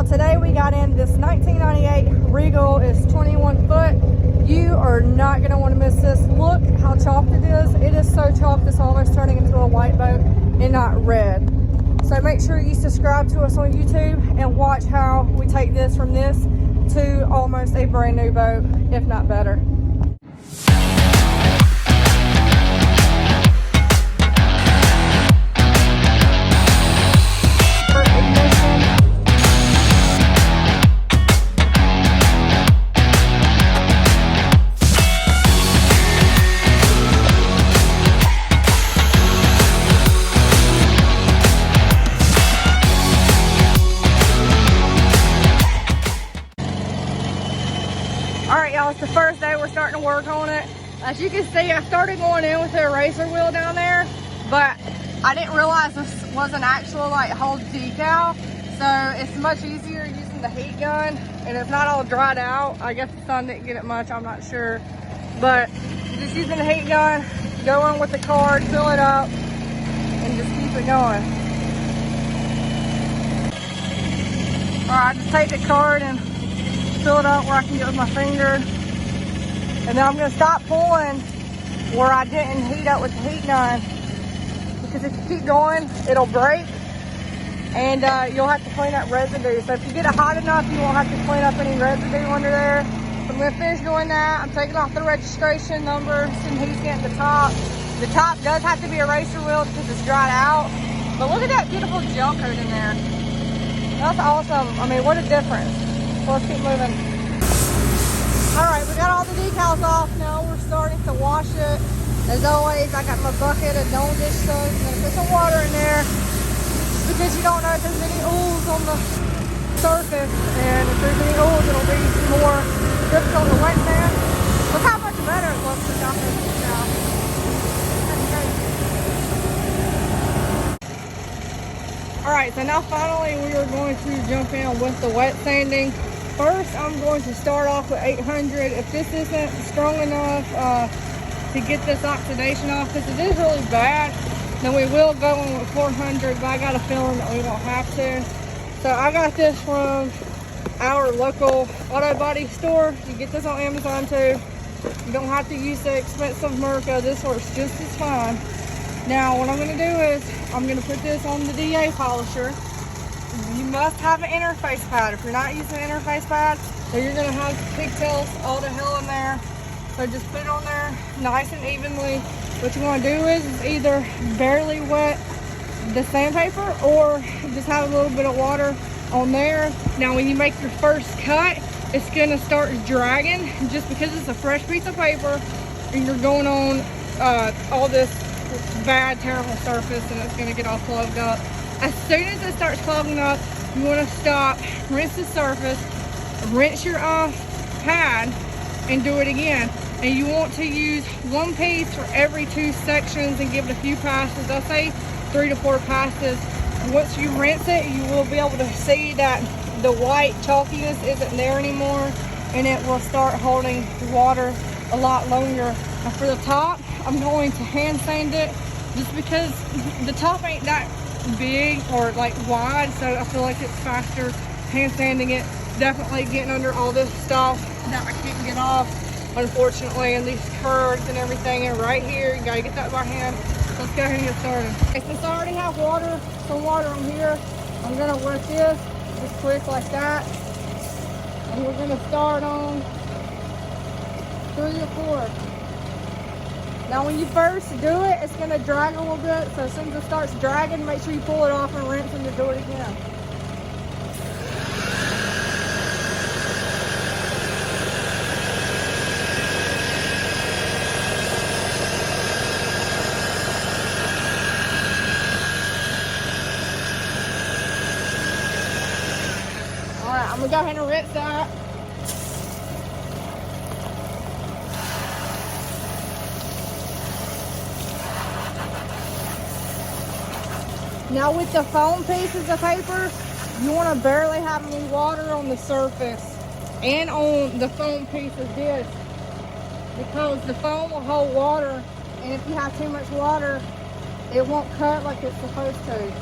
today we got in this 1998 Regal. Is 21 foot. You are not going to want to miss this. Look how chopped it is. It is so chopped it's almost turning into a white boat and not red. So make sure you subscribe to us on YouTube and watch how we take this from this to almost a brand new boat, if not better. It's the first day we're starting to work on it. As you can see, I started going in with the eraser wheel down there, but I didn't realize this was an actual like whole decal. So it's much easier using the heat gun, and it's not all dried out. I guess the sun didn't get it much, I'm not sure. But just using the heat gun, go in with the card, fill it up, and just keep it going. All right, I just take the card and fill it up where I can get with my finger. And then I'm going to stop pulling where I didn't heat up with the heat gun, because if you keep going, it'll break and you'll have to clean up residue. So if you get it hot enough, you won't have to clean up any residue under there. So I'm going to finish doing that. I'm taking off the registration number, some heat skin at the top. The top does have to be eraser wheel because it's dried out. But look at that beautiful gel coat in there. That's awesome. I mean, what a difference. So let's keep moving. All right, we got all the decals off. Now we're starting to wash it. As always, I got my bucket of Dawn dish soap. I'm gonna put some water in there because you don't know if there's any ooze on the surface, and if there's any ooze, it'll be more difficult to wet sand. Look how much better it looks without this decal. All right, so now finally we are going to jump in with the wet sanding. First, I'm going to start off with 800. If this isn't strong enough to get this oxidation off, because it is really bad, then we will go in with 400, but I got a feeling that we won't have to. So I got this from our local auto body store. You get this on Amazon too. You don't have to use the expensive Merca. This works just as fine. Now, what I'm going to do is I'm going to put this on the DA polisher. You must have an interface pad. If you're not using an interface pad, then you're gonna have pigtails all the hell in there. So just put it on there nice and evenly. What you wanna do is either barely wet the sandpaper or just have a little bit of water on there. Now when you make your first cut, it's gonna start dragging just because it's a fresh piece of paper and you're going on all this bad, terrible surface, and it's gonna get all plugged up. As soon as it starts clogging up, you want to stop, rinse the surface, rinse your pad, and do it again. And you want to use one piece for every 2 sections and give it a few passes. I say 3 to 4 passes. Once you rinse it, you will be able to see that the white chalkiness isn't there anymore, and it will start holding water a lot longer. Now for the top, I'm going to hand sand it just because the top ain't that big or like wide, so I feel like it's faster hand sanding it. Definitely getting under all this stuff that I can't get off, unfortunately, and these curves and everything, and right here you gotta get that by hand. Let's go ahead and get started. Okay, since I already have some water on here, I'm gonna wet this just quick like that, and we're gonna start on 3 or 4. Now when you first do it, it's going to drag a little bit, so as soon as it starts dragging, make sure you pull it off and rinse and do it again. Alright, I'm going to go ahead and rinse that. Now with the foam pieces of paper, you want to barely have any water on the surface and on the foam piece of this, because the foam will hold water, and if you have too much water, it won't cut like it's supposed to.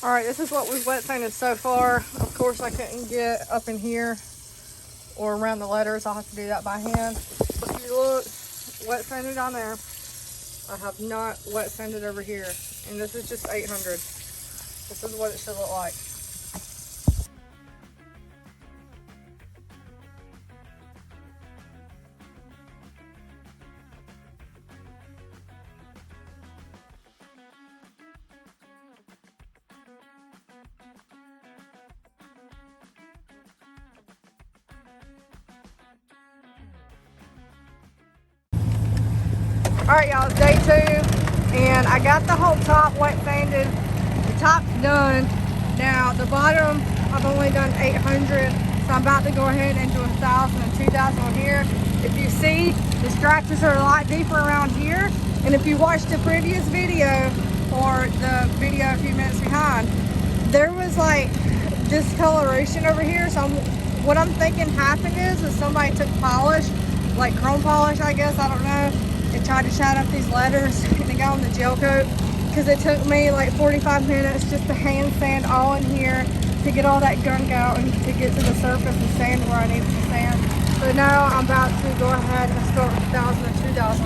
All right, this is what we've wet sanded so far. Of course, I couldn't get up in here or around the letters. I'll have to do that by hand. If you look, wet sanded down there. I have not wet sanded over here. And this is just 800. This is what it should look like. All right, y'all, it's day 2, and I got the whole top wet sanded. The top's done. Now the bottom, I've only done 800, so I'm about to go ahead and do 1,000 and 2,000 on here. If you see, the scratches are a lot deeper around here, and if you watched the previous video or the video a few minutes behind, there was like discoloration over here. So what I'm thinking happened is somebody took polish, like chrome polish, I guess, I don't know, and tried to shine up these letters and it got on the gel coat, because it took me like 45 minutes just to hand sand all in here to get all that gunk out and to get to the surface and sand where I needed to sand. So now I'm about to go ahead and start with 1,000 and 2,000.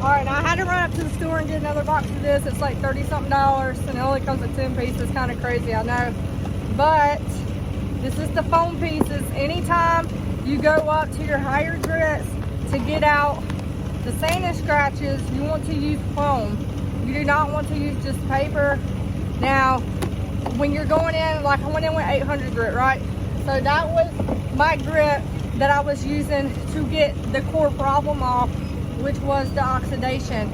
All right, now I had to run up to the store and get another box of this. It's like $30-something, and it only comes with 10 pieces. It's kind of crazy, I know. But this is the foam pieces. Anytime you go up to your higher grits to get out the sanding scratches, you want to use foam. You do not want to use just paper. Now, when you're going in, like I went in with 800 grit, right? So that was my grit that I was using to get the core problem off, which was the oxidation.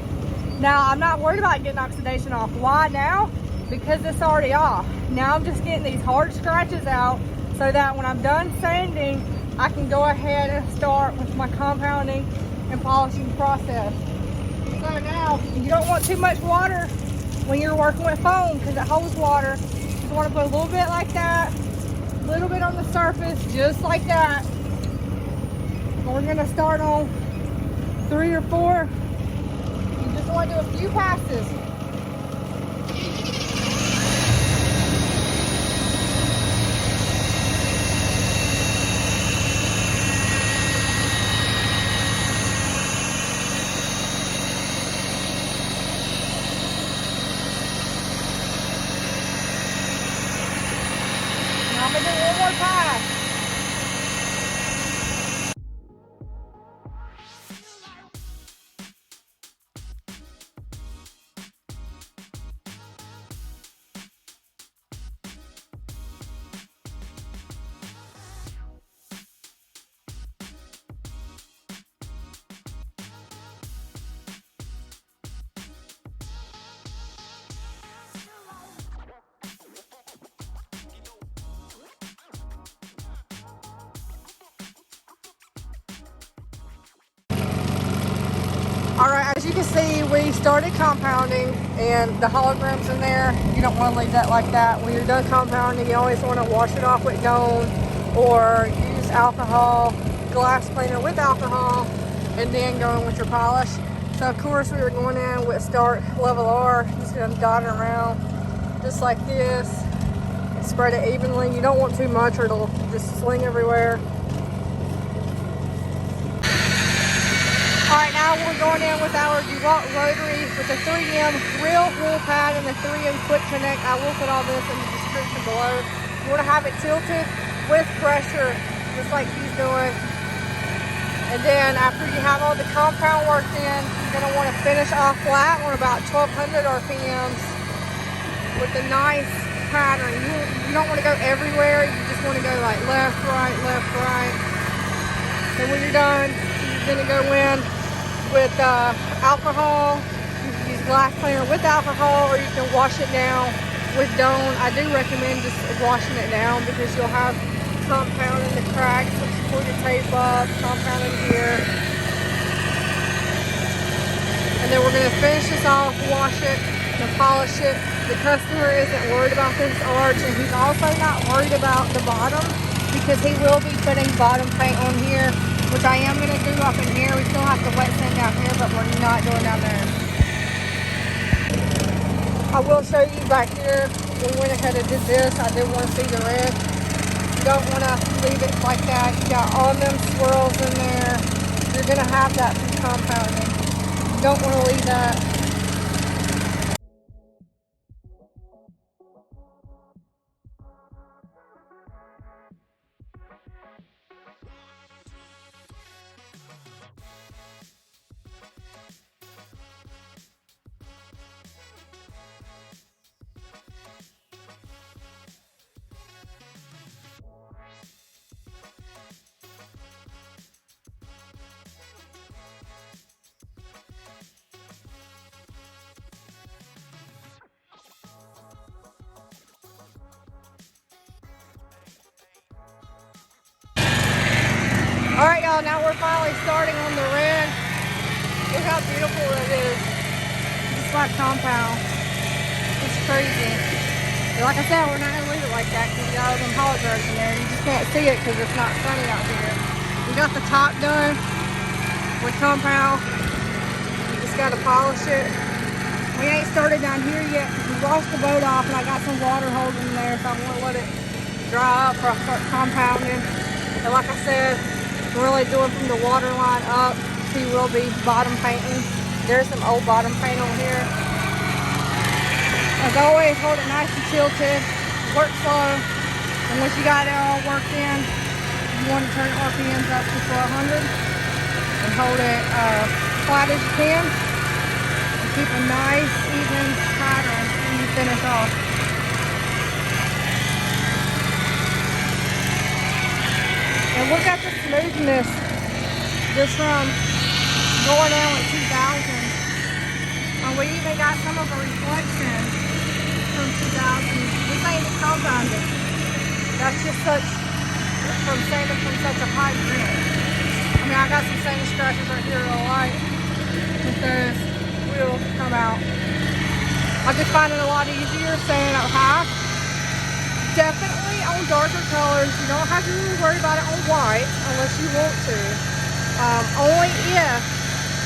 Now, I'm not worried about getting oxidation off. Why now? Because it's already off. Now I'm just getting these hard scratches out so that when I'm done sanding, I can go ahead and start with my compounding and polishing process. So now, you don't want too much water when you're working with foam because it holds water. You just want to put a little bit like that, a little bit on the surface, just like that. And we're going to start on 3 or 4. You just want to do a few passes. I'm gonna do one more pass. All right, as you can see, we started compounding and the hologram's in there. You don't want to leave that like that. When you're done compounding, you always want to wash it off with Dawn or use alcohol, glass cleaner with alcohol, and then go in with your polish. So of course we were going in with start level R, just gonna dot it around just like this, and spread it evenly. You don't want too much or it'll just sling everywhere. All right, now we're going in with our DeWalt rotary with the 3M real wool pad and the 3M quick connect. I will put all this in the description below. You want to have it tilted with pressure, just like he's doing. And then after you have all the compound worked in, you're going to want to finish off flat on about 1200 RPMs with a nice pattern. You don't want to go everywhere. You just want to go like left, right, left, right. And when you're done, you're going to go in with alcohol. You can use glass cleaner with alcohol, or you can wash it down with Dawn. I do recommend just washing it down because you'll have compound in the cracks. So just pull your tape up, compound in here. And then we're going to finish this off, wash it, and polish it. The customer isn't worried about this arch, and he's also not worried about the bottom because he will be putting bottom paint on here, which I am going to do up in here. We still have to wet sand down here, but we're not doing down there. I will show you back here. We went ahead and did this. I did want to see the red. You don't want to leave it like that. You got all them swirls in there. You're going to have that from compounding. You don't want to leave that. All right, y'all, now we're finally starting on the red. Look how beautiful it is. It's like compound. It's crazy. But like I said, we're not gonna leave it like that because we got all them polygons in there. You just can't see it because it's not sunny out here. We got the top done with compound. You just gotta polish it. We ain't started down here yet because we washed the boat off and I got some water holding in there, so I'm gonna let it dry up before I start compounding. And like I said, we're really doing from the water line up. We will be bottom painting. There's some old bottom paint on here. As always, hold it nice and tilted. Work slow. And once you got it all worked in, you want to turn RPMs up to 400 and hold it flat as you can. And keep a nice, even pattern when you finish off. And look at the smoothness just from going down with 2000. And we even got some of a reflection from 2000. This ain't even compounded. That's just such, from sanding from such a high grit. I mean, I got some sanding scratches right here on the light, but those will come out. I just find it a lot easier sanding up high. Definitely on darker colors. You don't have to really worry about it on white unless you want to. Only if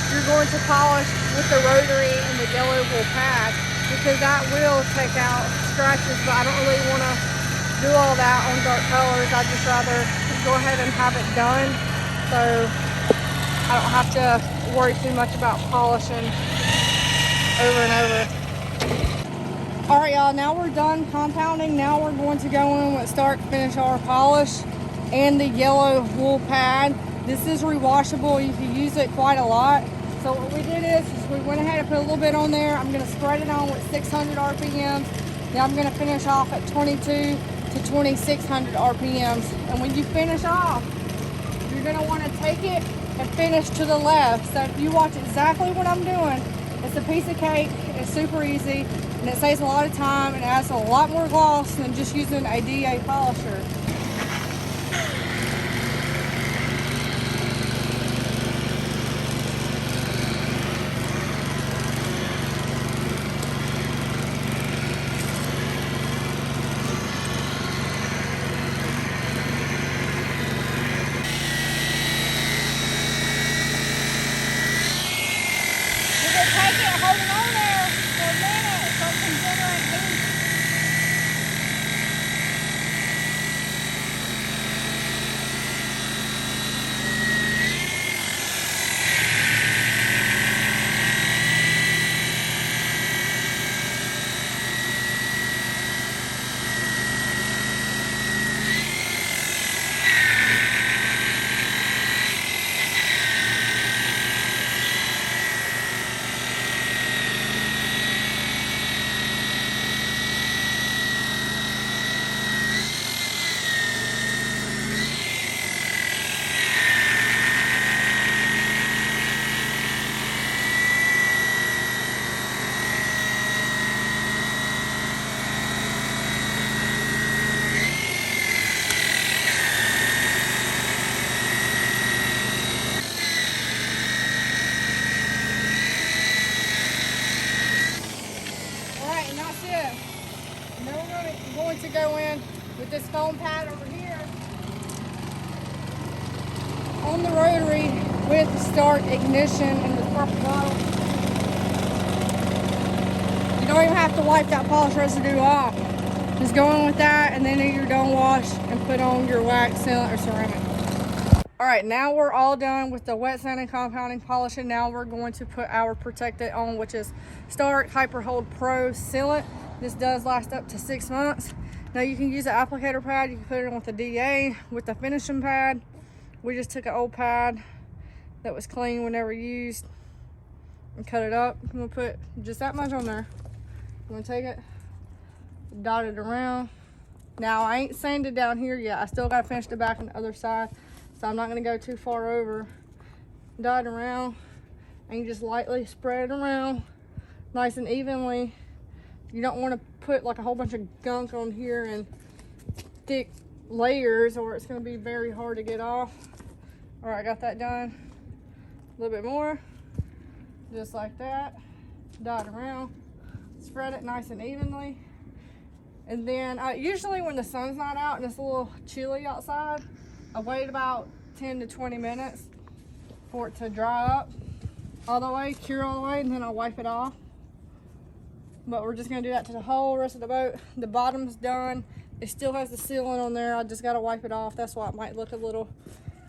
you're going to polish with the rotary and the yellow wool pad, because that will take out scratches, but I don't really want to do all that on dark colors. I'd just rather go ahead and have it done so I don't have to worry too much about polishing over and over. All right, y'all, now we're done compounding. Now we're going to go in with start finish our polish and the yellow wool pad. This is rewashable. You can use it quite a lot. So what we did is we went ahead and put a little bit on there. I'm going to spread it on with 600 RPMs. Then I'm going to finish off at 22 to 2600 RPMs. And when you finish off, you're going to want to take it and finish to the left. So if you watch exactly what I'm doing, it's a piece of cake. It's super easy. And it saves a lot of time and adds a lot more gloss than just using a DA polisher. You can take it, hold it on there for a minute so it can generate heat. Going to go in with this foam pad over here on the rotary with start ignition in the purple bottle. You don't even have to wipe that polish residue off. Just go in with that, and then you're done wash and put on your wax, sealant, or ceramic. All right, now we're all done with the wet sanding, compounding, polishing. Now we're going to put our protectant on, which is Stark Hyper Hold Pro Sealant. This does last up to 6 months. Now you can use an applicator pad. You can put it on with a DA, with the finishing pad. We just took an old pad that was clean, we never used, and cut it up. I'm gonna put just that much on there. I'm gonna take it, dot it around. Now I ain't sanded down here yet. I still gotta finish the back and the other side, so I'm not gonna go too far over. Dot it around, and you just lightly spread it around, nice and evenly. You don't want to put like a whole bunch of gunk on here and thick layers, or it's gonna be very hard to get off. All right, I got that done. A little bit more, just like that. Dot around, spread it nice and evenly. And then usually when the sun's not out and it's a little chilly outside, I wait about 10 to 20 minutes for it to dry up all the way, cure all the way, and then I'll wipe it off. But we're just gonna do that to the whole rest of the boat. The bottom's done. It still has the sealant on there. I just gotta wipe it off. That's why it might look a little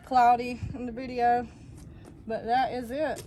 cloudy in the video. But that is it.